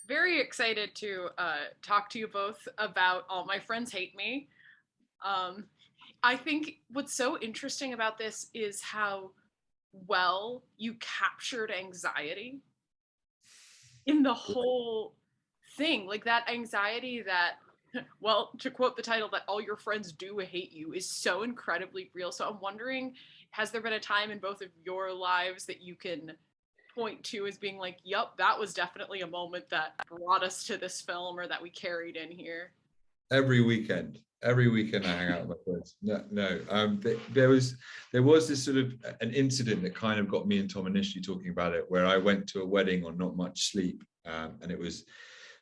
Very excited to talk to you both about All My Friends Hate Me. Um, I think what's so interesting about this is how well you captured anxiety in the whole thing. Like that anxiety that, well, to quote the title, that all your friends do hate you is so incredibly real. So I'm wondering, has there been a time in both of your lives that you can point to as being like, yup, that was definitely a moment that brought us to this film or that we carried in here? Every weekend I hang out with my friends. There was this sort of an incident that kind of got me and Tom initially talking about it, where I went to a wedding on not much sleep, and it was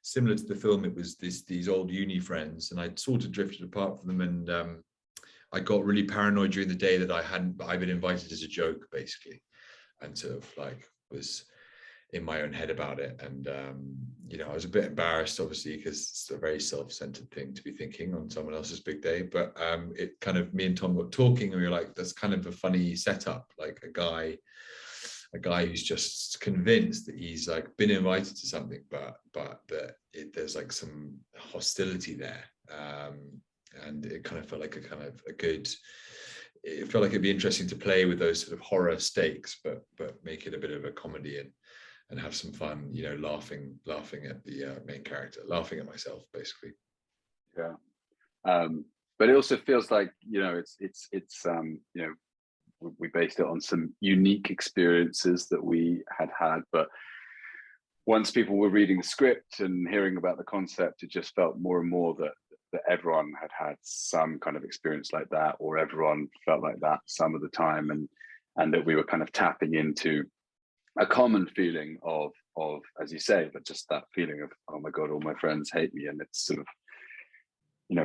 similar to the film. It was these old uni friends, and I'd sort of drifted apart from them, and I got really paranoid during the day that I'd been invited as a joke, basically, and sort of like was in my own head about it. And I was a bit embarrassed, obviously, because it's a very self-centered thing to be thinking on someone else's big day. But it kind of, me and Tom got talking, and we were like, that's kind of a funny setup, like a guy who's just convinced that he's like been invited to something, but that there's like some hostility there. And it kind of felt like it felt like it'd be interesting to play with those sort of horror stakes, but make it a bit of a comedy, and have some fun, laughing at the main character, laughing at myself, basically. Yeah. But it also feels like, we based it on some unique experiences that we had, but once people were reading the script and hearing about the concept, it just felt more and more that everyone had some kind of experience like that, or everyone felt like that some of the time, and that we were kind of tapping into a common feeling of, as you say, but just that feeling of, oh my God, all my friends hate me. And it's sort of,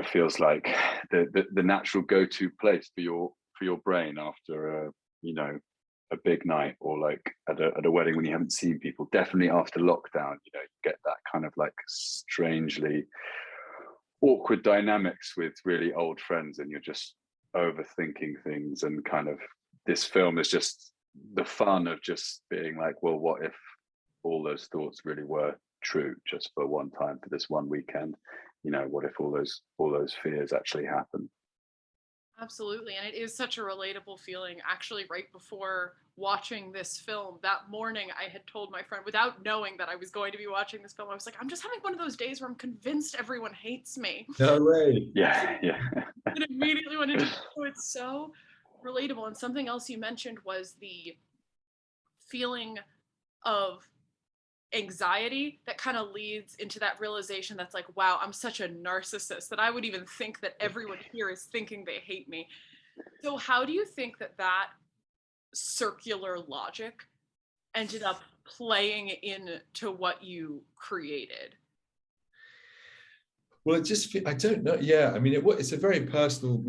feels like the natural go-to place for your brain after a big night, or like at a wedding when you haven't seen people. Definitely after lockdown, you get that kind of like strangely awkward dynamics with really old friends, and you're just overthinking things. And kind of this film is just the fun of just being like, well, what if all those thoughts really were true just for one time, for this one weekend? What if all those fears actually happen? Absolutely. And it is such a relatable feeling. Actually, right before watching this film, that morning, I had told my friend, without knowing that I was going to be watching this film, I was like, I'm just having one of those days where I'm convinced everyone hates me. No way. Yeah. And immediately went into it. So it's so relatable. And something else you mentioned was the feeling of anxiety that kind of leads into that realization that's like, wow, I'm such a narcissist that I would even think that everyone here is thinking they hate me. So how do you think that circular logic ended up playing into what you created? Well, I don't know. Yeah, I mean, it's a very personal.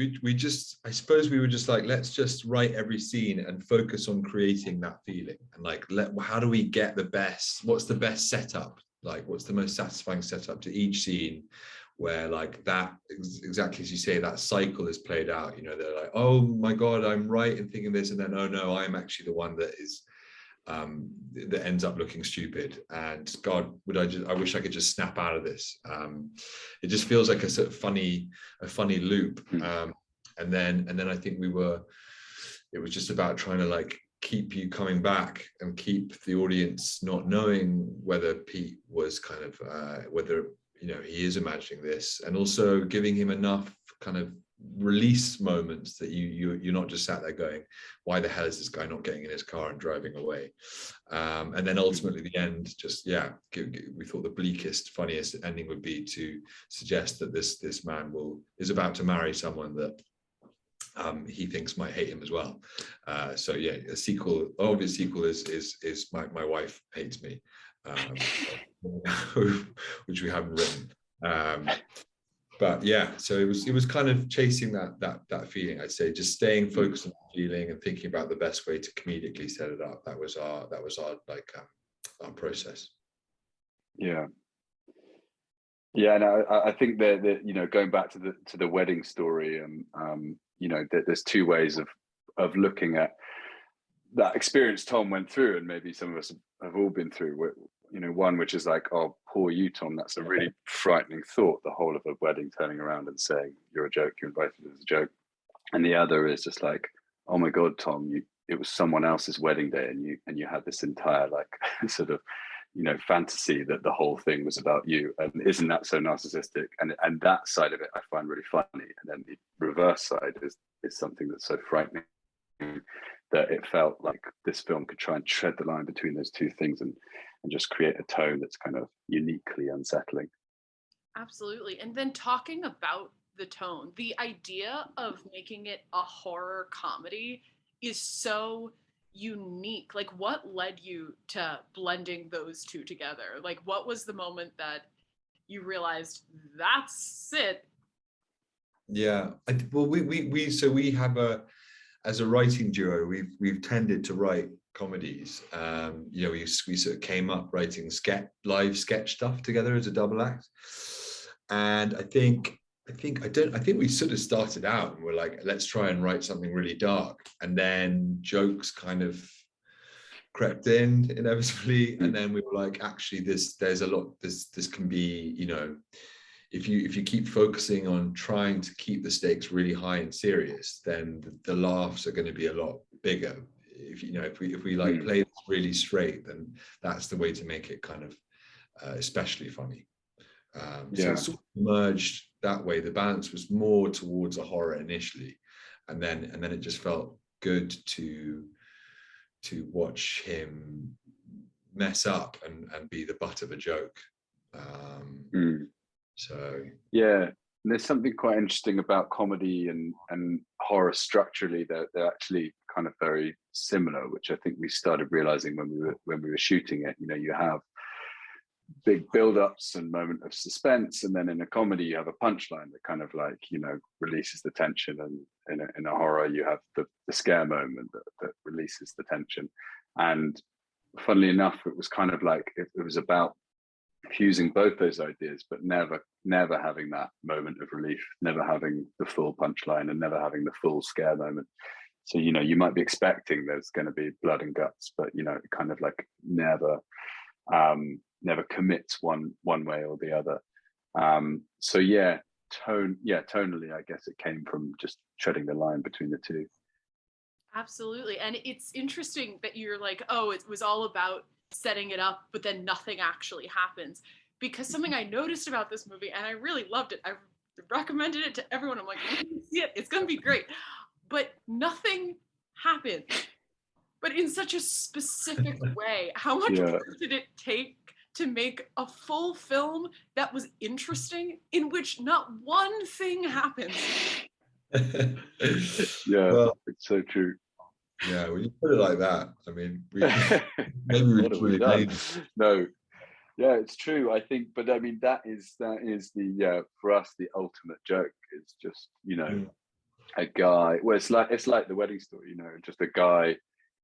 I suppose we were just like, let's just write every scene and focus on creating that feeling. And like, how do we get the best? What's the best setup? Like, what's the most satisfying setup to each scene, where like that, exactly as you say, that cycle is played out. They're like, oh my God, I'm right in thinking this, and then, oh no, I'm actually the one that is that ends up looking stupid, and God, I wish I could just snap out of this. It just feels like a sort of funny loop. And then I think it was just about trying to like keep you coming back and keep the audience not knowing whether Pete was kind of whether he is imagining this, and also giving him enough kind of release moments that you're not just sat there going, why the hell is this guy not getting in his car and driving away? And then ultimately the end, just we thought the bleakest, funniest ending would be to suggest that this man is about to marry someone that he thinks might hate him as well. So yeah, a sequel, obvious sequel is my wife hates me, which we haven't written. But yeah, so it was kind of chasing that feeling. I'd say just staying focused on the feeling and thinking about the best way to comedically set it up. That was our our process. Yeah. And I think that going back to the wedding story, and there's two ways of looking at that experience Tom went through, and maybe some of us have all been through, you know, one which is like, oh, poor you, Tom, that's a really frightening thought, the whole of a wedding turning around and saying you're a joke, you're invited as a joke. And the other is just like, oh my God, Tom, it was someone else's wedding day, and you had this entire like sort of, you know, fantasy that the whole thing was about you. And isn't that so narcissistic? And that side of it I find really funny. And then the reverse side is something that's so frightening, that it felt like this film could try and tread the line between those two things and just create a tone that's kind of uniquely unsettling. Absolutely. And then talking about the tone, the idea of making it a horror comedy is so unique. Like, what led you to blending those two together? Like, what was the moment that you realized that's it? Yeah, well, we have as a writing duo, we've tended to write comedies. You know, we sort of came up writing live sketch stuff together as a double act, and I think we sort of started out and we're like, let's try and write something really dark, and then jokes kind of crept in inevitably, and then we were like, actually, there's a lot. This can be, you know, if you keep focusing on trying to keep the stakes really high and serious, then the laughs are going to be a lot bigger. If we like play this really straight, then that's the way to make it kind of especially funny. So it sort of merged that way. The balance was more towards a horror initially, and then it just felt good to watch him mess up and be the butt of a joke. So yeah, and there's something quite interesting about comedy and horror structurally. They're actually kind of very similar, which I think we started realizing when we were shooting it. You know, you have big build-ups and moment of suspense, and then in a comedy you have a punchline that kind of like, you know, releases the tension, and in a horror you have the scare moment that releases the tension. And funnily enough, it was kind of like it was about fusing both those ideas, but never having that moment of relief, never having the full punchline, and never having the full scare moment. So, you know, you might be expecting there's going to be blood and guts, but, you know, it kind of like never commits one way or the other. So yeah, tonally, I guess it came from just treading the line between the two. Absolutely. And it's interesting that you're like, oh, it was all about setting it up, but then nothing actually happens. Because something I noticed about this movie, and I really loved it, I recommended it to everyone. I'm like, see it, it's gonna be great. But nothing happened. But in such a specific way. How much work did it take to make a full film that was interesting, in which not one thing happens? Yeah, well, it's so true. Yeah, when you put it like that, I mean, maybe we truly made it. No, yeah, it's true. I think, but I mean, that is the for us the ultimate joke is just, you know, a guy. Well, it's like the wedding story, you know, just a guy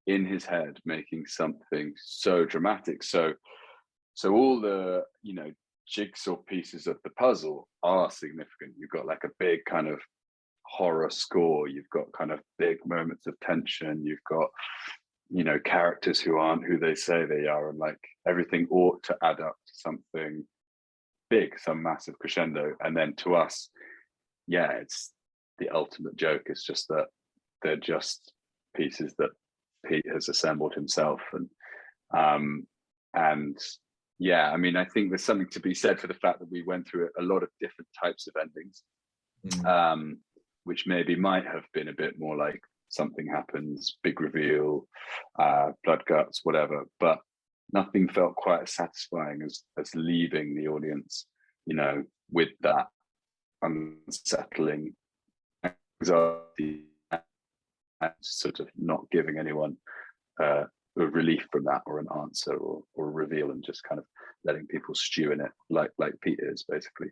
in his head making something so dramatic. So all the, you know, jigsaw pieces of the puzzle are significant. You've got like a big kind of horror score, you've got kind of big moments of tension, you've got, you know, characters who aren't who they say they are, and like everything ought to add up to something big, some massive crescendo. And then to us, yeah, it's the ultimate joke. It's just that they're just pieces that Pete has assembled himself. And yeah, I mean, I think there's something to be said for the fact that we went through a lot of different types of endings, which maybe might have been a bit more like something happens, big reveal, blood guts, whatever, but nothing felt quite as satisfying as leaving the audience, you know, with that unsettling anxiety and sort of not giving anyone a relief from that, or an answer, or a reveal, and just kind of letting people stew in it like Pete is basically.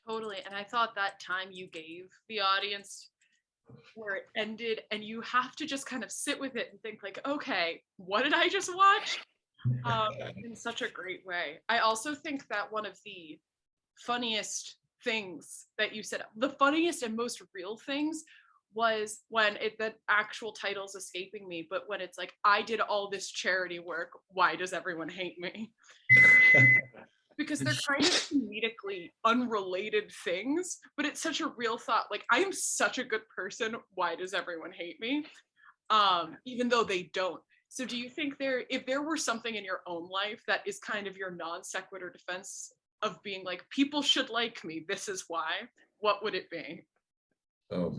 Totally. And I thought that time you gave the audience where it ended, and you have to just kind of sit with it and think like, okay, what did I just watch? In such a great way. I also think that one of the funniest things that you said, the funniest and most real things, was when the actual title's escaping me, but when it's like, I did all this charity work, why does everyone hate me? Because they're kind of comedically unrelated things, but it's such a real thought. Like, I am such a good person, why does everyone hate me? Even though they don't. So do you think if there were something in your own life that is kind of your non sequitur defense of being like, people should like me, this is why, what would it be? Oh,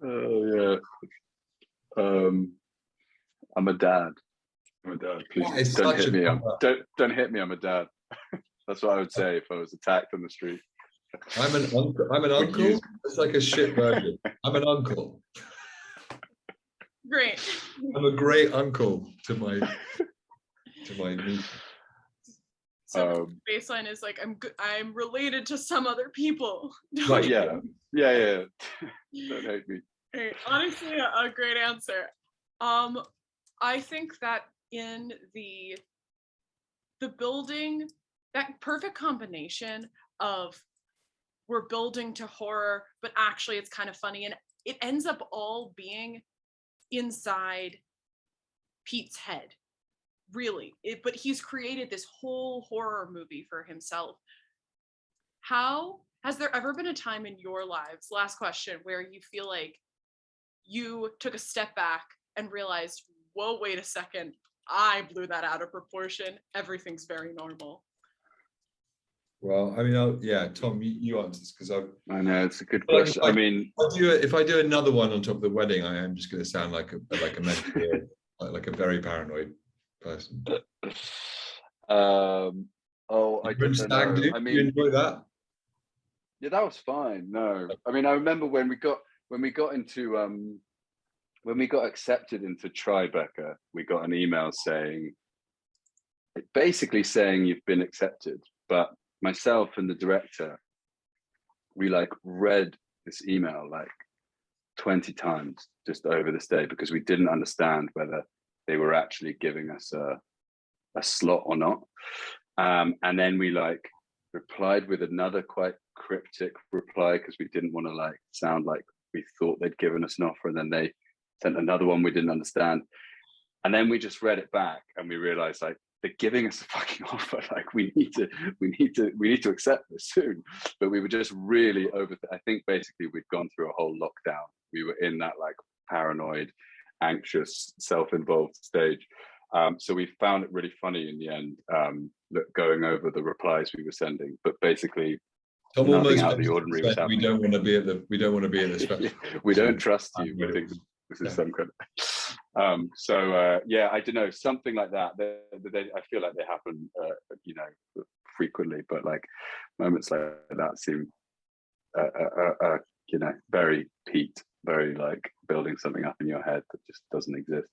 Oh yeah. I'm a dad. I'm a dad. Please don't hit me. Don't hit me. I'm a dad. That's what I would say if I was attacked on the street. I'm an uncle. I'm an uncle. It's like a shit version. I'm an uncle. Great. I'm a great uncle to my niece. So baseline is like, I'm related to some other people. Right, yeah. Don't hate me. Hey, honestly, a great answer. I think that in the building, that perfect combination of we're building to horror, but actually it's kind of funny, and it ends up all being inside Pete's head. Really, but he's created this whole horror movie for himself. How has there ever been a time in your lives, last question, where you feel like you took a step back and realized, whoa, wait a second, I blew that out of proportion, everything's very normal? Well, I mean, yeah, Tom, you answer this because I know it's a good question. I mean, if I do another one on top of the wedding, I am just going to sound like a mental, like a very paranoid person. I didn't know. I mean, you enjoy that? Yeah, that was fine. No, I mean, I remember when we got accepted into Tribeca, we got an email basically saying you've been accepted. But myself and the director, we like read this email like 20 times just over this day because we didn't understand whether they were actually giving us a slot or not. And then we like replied with another quite cryptic reply because we didn't want to like sound like we thought they'd given us an offer, and then they sent another one we didn't understand. And then we just read it back and we realized like they're giving us a fucking offer. Like we need to accept this soon. But we were just really I think basically we'd gone through a whole lockdown. We were in that like paranoid, anxious, self-involved stage. So we found it really funny in the end, going over the replies we were sending. But basically, Tom nothing out of the ordinary was happening. We don't want to be at the special. We don't trust you. We think this is some kind of. Yeah, I don't know, something like that. I feel like they happen, frequently. But like moments like that seem, very Pete, very like building something up in your head that just doesn't exist.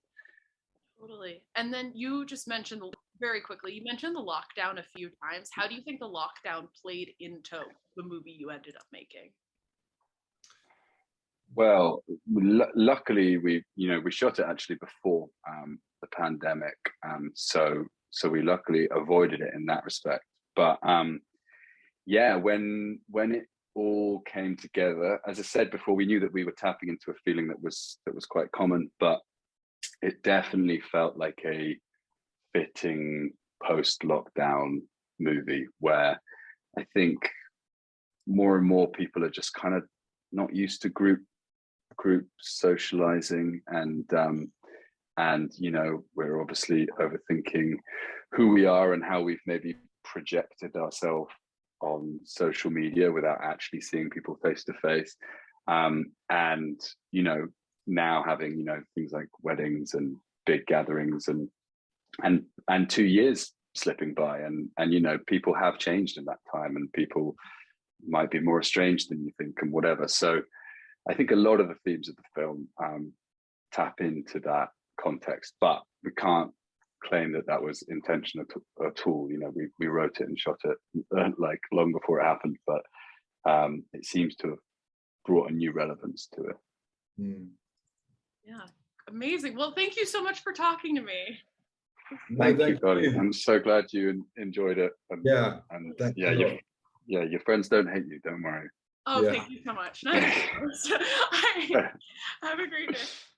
Totally. And then you just mentioned very quickly, you mentioned the lockdown a few times. How do you think the lockdown played into the movie you ended up making? Well, luckily we shot it actually before the pandemic, so we luckily avoided it in that respect. But yeah, when it all came together, as I said before, we knew that we were tapping into a feeling that was quite common, but it definitely felt like a fitting post-lockdown movie where I think more and more people are just kind of not used to group socializing, and we're obviously overthinking who we are and how we've maybe projected ourselves on social media without actually seeing people face to face, and now having things like weddings and big gatherings and 2 years slipping by, and people have changed in that time, and people might be more estranged than you think and whatever. So I think a lot of the themes of the film tap into that context, but we can't claim that was intentional at all. We wrote it and shot it like long before it happened, but it seems to have brought a new relevance to it. Yeah, amazing. Well, thank you so much for talking to me. Thank you, Dolly. I'm so glad you enjoyed it. And, yeah, your friends don't hate you. Don't worry. Oh, Yeah. thank you so much. Have a great day.